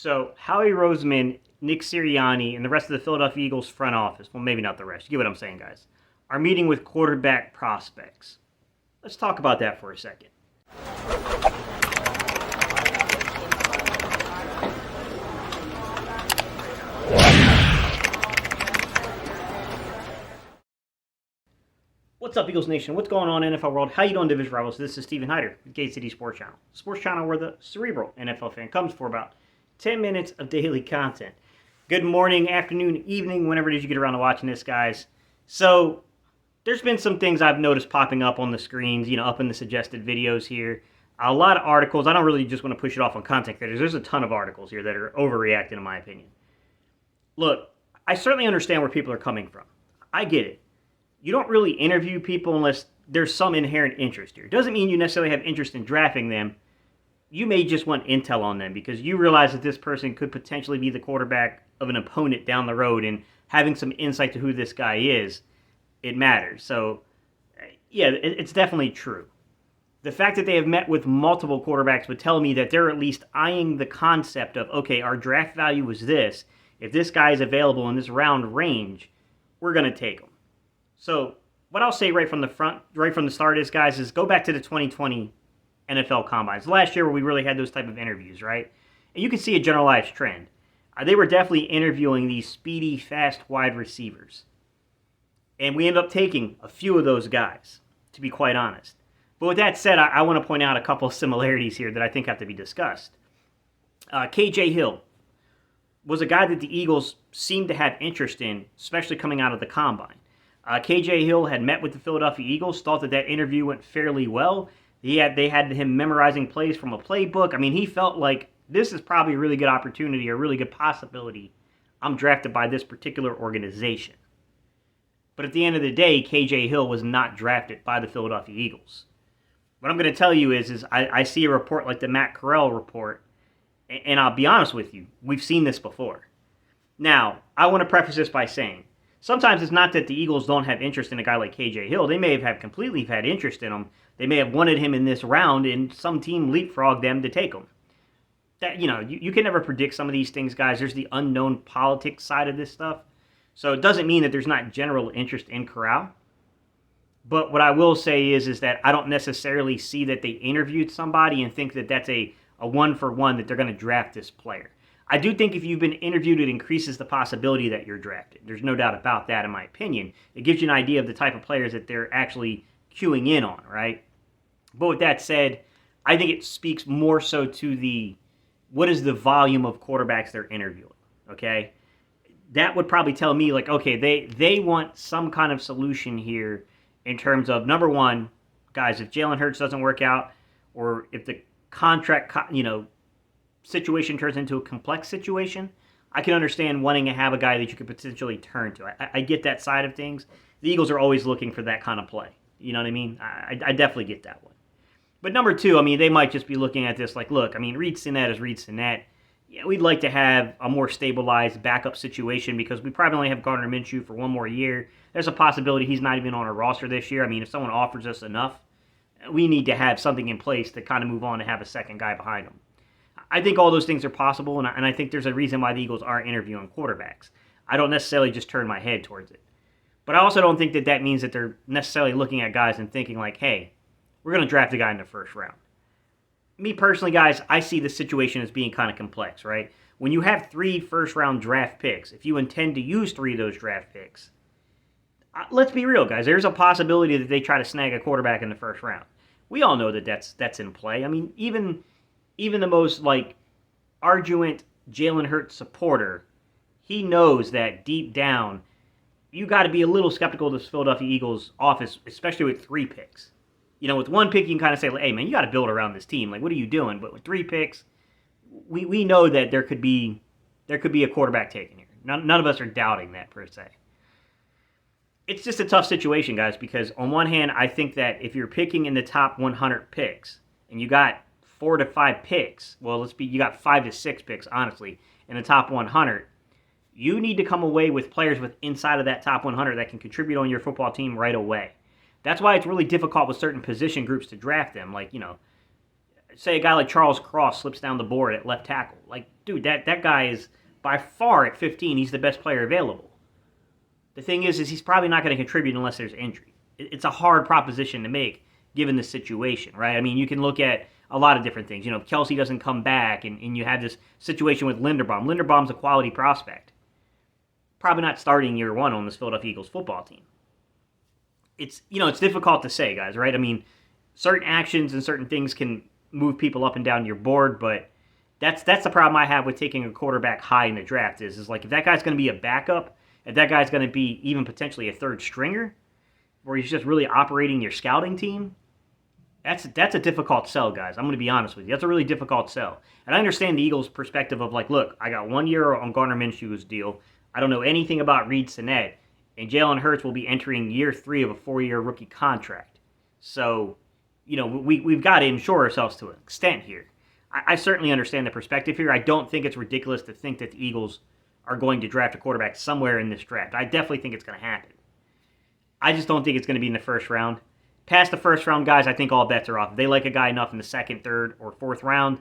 So Howie Roseman, Nick Sirianni, and the rest of the Philadelphia Eagles front office, well, maybe not the rest, you get what I'm saying, guys, are meeting with quarterback prospects. Let's talk about that for a second. What's up, Eagles Nation? What's going on, NFL world? How you doing, Division Rivals? This is Steven Hyder, Gate City Sports Channel. Sports Channel where the cerebral NFL fan comes for about 10 minutes of daily content. Good morning, afternoon, evening, whenever it is you get around to watching this, guys. So, there's been some things I've noticed popping up on the screens, up in the suggested videos here. A lot of articles. I don't really just want to push it off on content creators. There's a ton of articles here that are overreacting, in my opinion. Look, I certainly understand where people are coming from. I get it. You don't really interview people unless there's some inherent interest here. It doesn't mean you necessarily have interest in drafting them. You may just want intel on them because you realize that this person could potentially be the quarterback of an opponent down the road, and having some insight to who this guy is, it matters. So, yeah, it's definitely true. The fact that they have met with multiple quarterbacks would tell me that they're at least eyeing the concept of, okay, our draft value is this. If this guy is available in this round range, we're going to take him. So, what I'll say right from the start is, guys, is go back to the 2020 NFL Combines. Last year where we really had those type of interviews, right? And you can see a generalized trend. They were definitely interviewing these speedy, fast wide receivers. And we ended up taking a few of those guys, to be quite honest. But with that said, I want to point out a couple of similarities here that I think have to be discussed. KJ Hill was a guy that the Eagles seemed to have interest in, especially coming out of the Combine. KJ Hill had met with the Philadelphia Eagles, thought that interview went fairly well. They had him memorizing plays from a playbook. I mean, he felt like this is probably a really good opportunity, a really good possibility. I'm drafted by this particular organization. But at the end of the day, KJ Hill was not drafted by the Philadelphia Eagles. What I'm going to tell you is I see a report like the Matt Corral report, and I'll be honest with you, we've seen this before. Now, I want to preface this by saying, sometimes it's not that the Eagles don't have interest in a guy like KJ Hill. They may have completely had interest in him. They may have wanted him in this round, and some team leapfrogged them to take him. That you can never predict some of these things, guys. There's the unknown politics side of this stuff. So it doesn't mean that there's not general interest in Corral. But what I will say is that I don't necessarily see that they interviewed somebody and think that that's a one-for-one that they're going to draft this player. I do think if you've been interviewed, it increases the possibility that you're drafted. There's no doubt about that, in my opinion. It gives you an idea of the type of players that they're actually queuing in on, right? But with that said, I think it speaks more so to what is the volume of quarterbacks they're interviewing, okay? That would probably tell me, like, okay, they want some kind of solution here in terms of, number one, guys, if Jalen Hurts doesn't work out, or if the contract, situation turns into a complex situation, I can understand wanting to have a guy that you could potentially turn to. I get that side of things. The Eagles are always looking for that kind of play. You know what I mean? I definitely get that one. But number two, they might just be looking at this like, look, Reed Sinnett is Reed Sinnett. Yeah, we'd like to have a more stabilized backup situation because we probably only have Gardner Minshew for one more year. There's a possibility he's not even on our roster this year. If someone offers us enough, we need to have something in place to kind of move on and have a second guy behind him. I think all those things are possible, and I think there's a reason why the Eagles are interviewing quarterbacks. I don't necessarily just turn my head towards it. But I also don't think that means that they're necessarily looking at guys and thinking like, hey, we're going to draft a guy in the first round. Me personally, guys, I see the situation as being kind of complex, right? When you have 3 first-round draft picks, if you intend to use 3 of those draft picks, let's be real, guys. There's a possibility that they try to snag a quarterback in the first round. We all know that that's in play. Even the most, arduent Jalen Hurts supporter, he knows that deep down, you got to be a little skeptical of this Philadelphia Eagles offense, especially with 3 picks. With 1 pick, you can kind of say, hey, man, you got to build around this team. What are you doing? But with 3 picks, we know that there could be a quarterback taken here. None of us are doubting that, per se. It's just a tough situation, guys, because on one hand, I think that if you're picking in the top 100 picks, and you got 4 to 5 picks, you got 5 to 6 picks, honestly, in the top 100, you need to come away with players inside of that top 100 that can contribute on your football team right away. That's why it's really difficult with certain position groups to draft them. Say a guy like Charles Cross slips down the board at left tackle. dude, that guy is by far at 15, he's the best player available. The thing is he's probably not going to contribute unless there's injury. It's a hard proposition to make given the situation, right? I mean, you can look at a lot of different things. You know, if Kelsey doesn't come back and you have this situation with Linderbaum. Linderbaum's a quality prospect. Probably not starting year one on this Philadelphia Eagles football team. It's difficult to say, guys, right? I mean, certain actions and certain things can move people up and down your board, but that's the problem I have with taking a quarterback high in the draft is like if that guy's going to be a backup, if that guy's going to be even potentially a third stringer, where he's just really operating your scouting team, that's a difficult sell, guys. I'm going to be honest with you. That's a really difficult sell. And I understand the Eagles' perspective of like, look, I got 1 year on Gardner Minshew's deal. I don't know anything about Reed Sinnett, and Jalen Hurts will be entering year 3 of a 4-year rookie contract. So, we've got to insure ourselves to an extent here. I certainly understand the perspective here. I don't think it's ridiculous to think that the Eagles are going to draft a quarterback somewhere in this draft. I definitely think it's going to happen. I just don't think it's going to be in the first round. Past the first round, guys, I think all bets are off. If they like a guy enough in the second, third, or fourth round,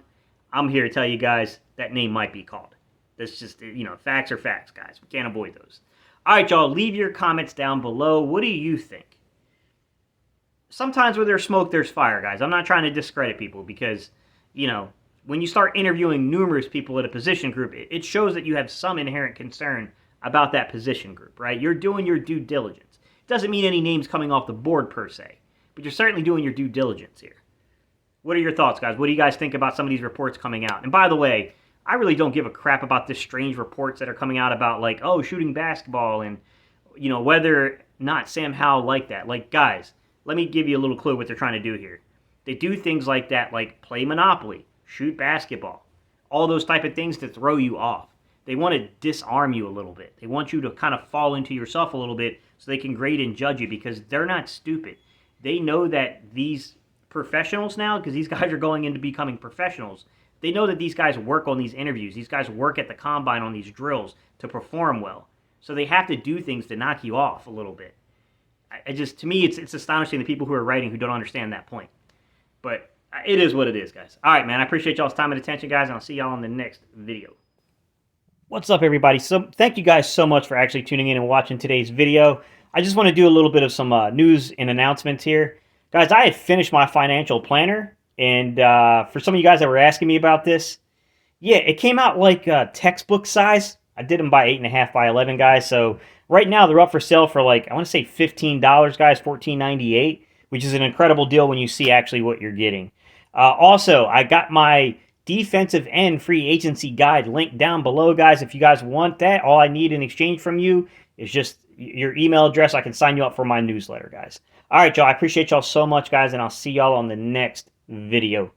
I'm here to tell you guys that name might be called. That's just, facts are facts, guys. We can't avoid those. All right, y'all, leave your comments down below. What do you think? Sometimes where there's smoke, there's fire, guys. I'm not trying to discredit people because, when you start interviewing numerous people at a position group, it shows that you have some inherent concern about that position group, right? You're doing your due diligence. It doesn't mean any names coming off the board per se, but you're certainly doing your due diligence here. What are your thoughts, guys? What do you guys think about some of these reports coming out? And by the way, I really don't give a crap about this strange reports that are coming out about like, oh, shooting basketball and, whether or not Sam Howell like that. Like, guys, let me give you a little clue what they're trying to do here. They do things like that, like play Monopoly, shoot basketball, all those type of things to throw you off. They want to disarm you a little bit. They want you to kind of fall into yourself a little bit so they can grade and judge you because they're not stupid. They know that these professionals now, because these guys are going into becoming professionals, they know that these guys work on these interviews. These guys work at the combine on these drills to perform well. So they have to do things to knock you off a little bit. To me, it's astonishing the people who are writing who don't understand that point. But it is what it is, guys. All right, man. I appreciate y'all's time and attention, guys, and I'll see y'all in the next video. What's up, everybody? So thank you guys so much for actually tuning in and watching today's video. I just want to do a little bit of some news and announcements here. Guys, I had finished my financial planner, and for some of you guys that were asking me about this, yeah, it came out like textbook size. I did them by 8.5 by 11, guys. So right now they're up for sale for like, I want to say $15, guys, $14.98, which is an incredible deal when you see actually what you're getting. Also, I got my defensive end free agency guide linked down below, guys. If you guys want that, all I need in exchange from you is just your email address. I can sign you up for my newsletter, guys. All right, y'all. I appreciate y'all so much, guys, and I'll see y'all on the next video.